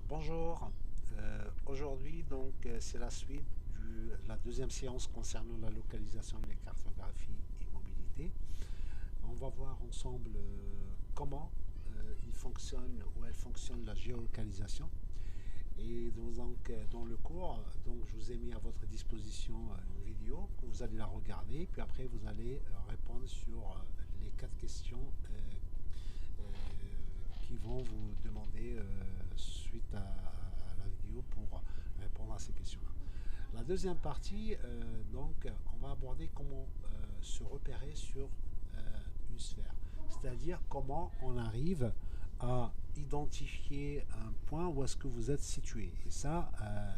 Bonjour. Aujourd'hui, c'est la suite de la deuxième séance concernant la localisation des cartographies et mobilité. On va voir ensemble comment il fonctionne ou elle fonctionne la géolocalisation. Et dans le cours, je vous ai mis à votre disposition une vidéo que vous allez la regarder, puis après vous allez répondre sur les quatre questions euh, qui vont vous demander suite à la vidéo pour répondre à ces questions-là. La deuxième partie, on va aborder comment se repérer sur une sphère, c'est-à-dire comment on arrive à identifier un point où est-ce que vous êtes situé. Et ça,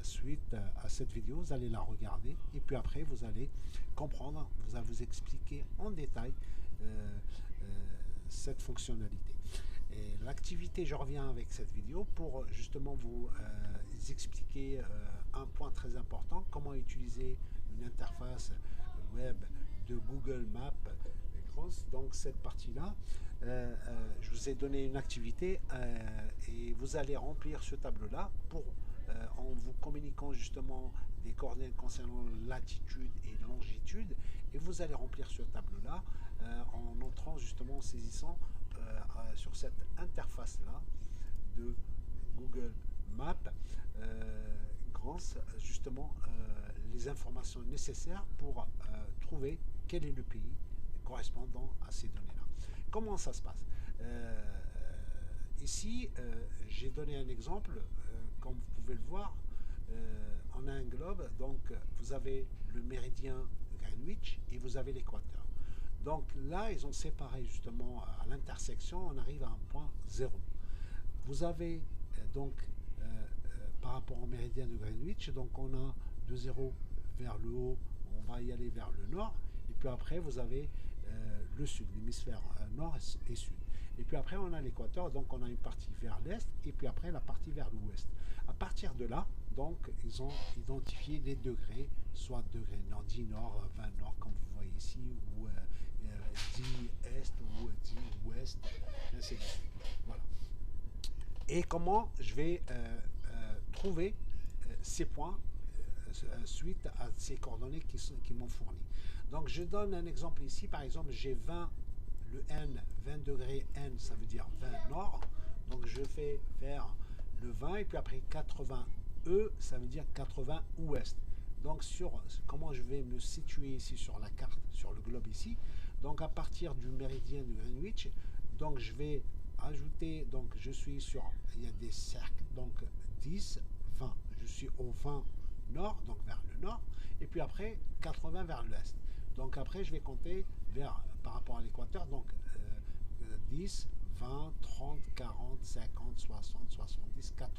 suite à cette vidéo, vous allez la regarder et puis après, vous allez comprendre, vous allez vous expliquer en détail euh, cette fonctionnalité. Et l'activité, je reviens avec cette vidéo pour justement vous expliquer un point très important, comment utiliser une interface web de Google Maps. Donc cette partie-là, je vous ai donné une activité et vous allez remplir ce tableau-là en vous communiquant justement des coordonnées concernant latitude et longitude, et vous allez remplir ce tableau-là en entrant justement, en saisissant sur cette interface-là de Google Maps, grâce justement les informations nécessaires pour trouver quel est le pays correspondant à ces données-là. Comment ça se passe? Ici, j'ai donné un exemple, comme vous pouvez le voir, on a un globe, donc vous avez le méridien de Greenwich et vous avez l'équateur. Donc là, ils ont séparé justement à l'intersection, on arrive à un point zéro. Vous avez par rapport au méridien de Greenwich, donc on a de zéro vers le haut, on va y aller vers le nord, et puis après vous avez le sud, l'hémisphère nord et sud. Et puis après on a l'équateur, donc on a une partie vers l'est, et puis après la partie vers l'ouest. À partir de là, donc ils ont identifié les degrés, soit degrés nord, 10 nord, 20 nord, comme vous voyez ici, ou 10 est, ou 10 ouest, ainsi de suite. Voilà. Et comment je vais trouver ces points suite à ces coordonnées qui m'ont fourni. Donc je donne un exemple ici, par exemple j'ai 20, le N, 20 degrés N, ça veut dire 20 nord, donc je fais vers le 20 et puis après 80 E, ça veut dire 80 ouest. Donc sur comment je vais me situer ici sur la carte, sur le globe ici, donc à partir du méridien de Greenwich, donc je vais ajouter, donc je suis sur, il y a des cercles, donc 10, 20, je suis au 20 nord, donc vers le nord, et puis après 80 vers l'ouest. Donc après je vais compter vers, par rapport à l'équateur, donc 10, 20, 30, 40, 50, 60, 70, 80.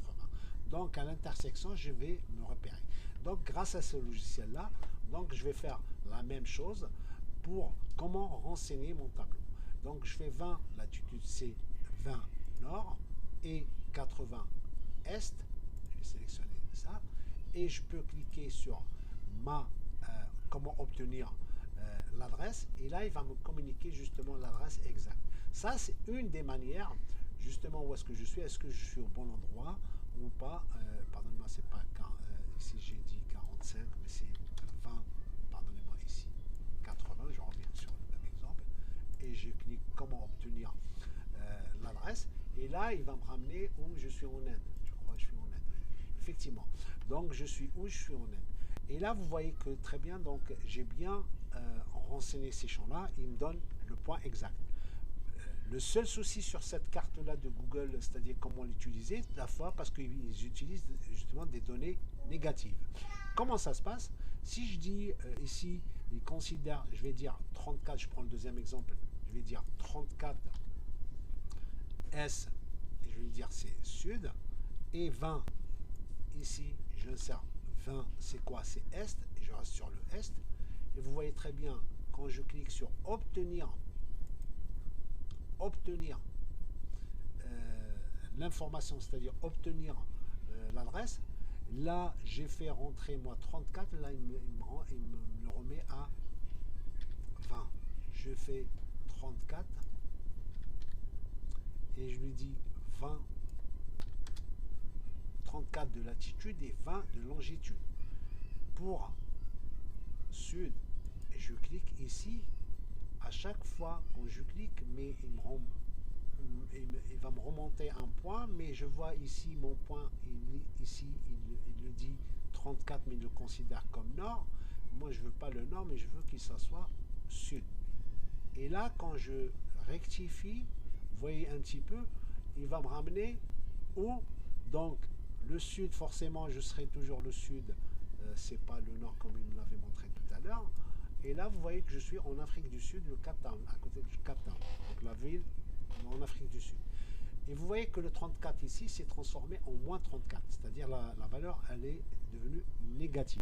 Donc à l'intersection, je vais me repérer. Donc grâce à ce logiciel-là, donc je vais faire la même chose pour comment renseigner mon tableau. Donc je fais 20, latitude c'est 20 nord et 80 est. Je vais sélectionner ça et je peux cliquer sur comment obtenir l'adresse, et là il va me communiquer justement l'adresse exacte. Ça c'est une des manières justement où est-ce que je suis, est-ce que je suis au bon endroit ou pas. Pardonnez-moi, c'est pas ici j'ai dit 45 mais c'est 20, pardonnez-moi, ici 80, je reviens sur le même exemple et je clique comment obtenir l'adresse, et là il va me ramener où je suis en Inde. Je crois que je suis en Inde, effectivement. Donc je suis où je suis en Inde. Et là vous voyez que très bien, donc j'ai bien renseigné ces champs-là, il me donne le point exact. Le seul souci sur cette carte-là de Google, c'est-à-dire comment l'utiliser, la fois parce qu'ils utilisent justement des données négatives. Comment ça se passe? Si je dis ici, ils considèrent, je vais dire 34, je prends le deuxième exemple, je vais dire 34 S, et je vais dire c'est sud, et 20 ici, je insère 20, c'est quoi? C'est est, et je reste sur le est. Et vous voyez très bien, quand je clique sur obtenir l'information, c'est-à-dire obtenir l'adresse, là j'ai fait rentrer moi 34, là il me le remet à 20. Je fais 34 et je lui dis 20 34 de latitude et 20 de longitude. Pour sud, je clique ici. À chaque fois quand je clique, mais il va me remonter un point, mais je vois ici mon point, ici il le dit 34, mais il le considère comme nord. Moi je veux pas le nord, mais je veux qu'il soit sud. Et là quand je rectifie, vous voyez un petit peu, il va me ramener où? Donc le sud, forcément je serai toujours le sud, c'est pas le nord comme il me l'avait montré tout à l'heure. Et là vous voyez que je suis en Afrique du Sud, le Cap Town, à côté du Cap Town, donc la ville en Afrique du Sud. Et vous voyez que le 34 ici s'est transformé en moins 34, c'est-à-dire la valeur elle est devenue négative.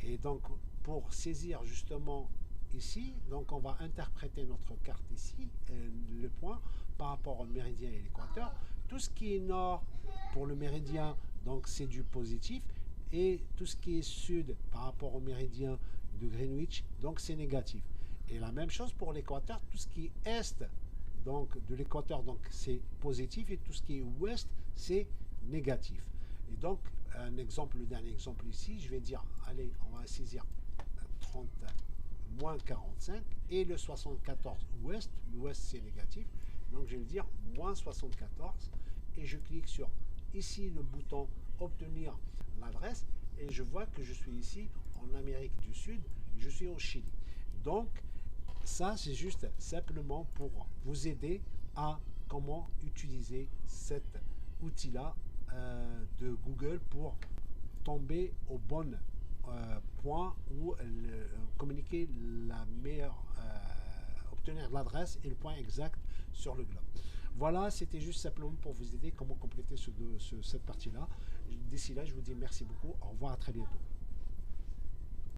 Et donc pour saisir justement ici, donc on va interpréter notre carte ici, le point par rapport au méridien et l'équateur. Tout ce qui est nord pour le méridien, donc c'est du positif, et tout ce qui est sud par rapport au méridien de Greenwich, donc c'est négatif. Et la même chose pour l'équateur, tout ce qui est est donc de l'équateur, donc c'est positif, et tout ce qui est ouest, c'est négatif. Et donc un exemple, le dernier exemple ici, je vais dire, allez, on va saisir 30 moins 45, et le 74 ouest, l'ouest c'est négatif, donc je vais dire moins 74, et je clique sur ici le bouton obtenir l'adresse, et je vois que je suis ici en Amérique du Sud, je suis au Chili. Donc ça c'est juste simplement pour vous aider à comment utiliser cet outil là de Google pour tomber au bon point où communiquer la meilleure, obtenir l'adresse et le point exact sur le globe. Voilà, c'était juste simplement pour vous aider comment compléter cette partie là. D'ici là, je vous dis merci beaucoup, au revoir, à très bientôt.